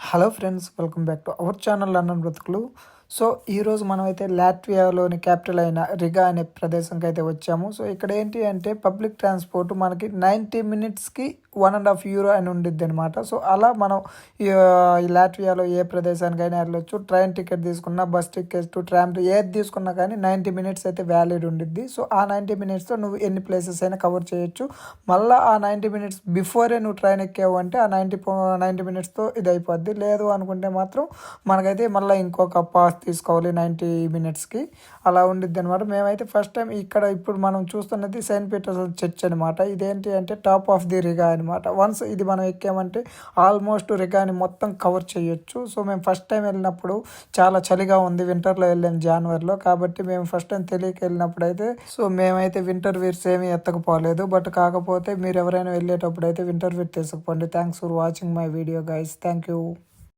Hello friends, welcome back to our channel London బ్రతుకులు. So ఈరోజు మనమైతే లాట్వియాలోని క్యాపిటల్ అయిన రిగా అనే ప్రదేశంకి అయితే వచ్చాము. సో ఇక్కడ ఏంటి అంటే పబ్లిక్ ట్రాన్స్పోర్ట్ మనకి 90 మినిట్స్కి €1.5 అని ఉండిద్ది అనమాట. సో అలా మనం ఈ లాట్వియాలో ఏ ప్రదేశానికైనా వెళ్ళొచ్చు. ట్రైన్ టికెట్ తీసుకున్నా, బస్ టికెట్, ట్రామ్ ఏది తీసుకున్నా కానీ 90 మినిట్స్ అయితే వ్యాలిడ్ ఉండిద్ది. సో ఆ 90 మినిట్స్తో నువ్వు ఎన్ని ప్లేసెస్ అయినా కవర్ చేయొచ్చు. మళ్ళీ ఆ 90 మినిట్స్ బిఫోరే నువ్వు ట్రైన్ ఎక్కావు అంటే ఆ 90 మినిట్స్తో ఇది అయిపోద్ది. లేదు అనుకుంటే మాత్రం మనకైతే మళ్ళీ ఇంకొక పాస్ తీసుకోవాలి 90 మినిట్స్కి. అలా ఉండిద్ది అనమాట. మేమైతే ఫస్ట్ టైం ఇక్కడ ఇప్పుడు మనం చూస్తున్నది సెయింట్ పీటర్స్ చర్చ్ అనమాట. ఇదేంటి అంటే టాప్ ఆఫ్ ది రిగా అనమాట. వన్స్ ఇది మనం ఎక్కామంటే ఆల్మోస్ట్ రిగాని మొత్తం కవర్ చేయొచ్చు. సో మేము ఫస్ట్ టైం వెళ్ళినప్పుడు చాలా చలిగా ఉంది. వింటర్లో వెళ్ళాం, జనవరిలో. కాబట్టి మేము ఫస్ట్ టైం తెలియక వెళ్ళినప్పుడు అయితే సో మేమైతే వింటర్ వేర్స్ ఏమీ ఎత్తకపోలేదు. బట్ కాకపోతే మీరు ఎవరైనా వెళ్ళేటప్పుడు అయితే వింటర్ వేర్ తీసుకుపోండి. Thanks for watching my video guys. Thank you.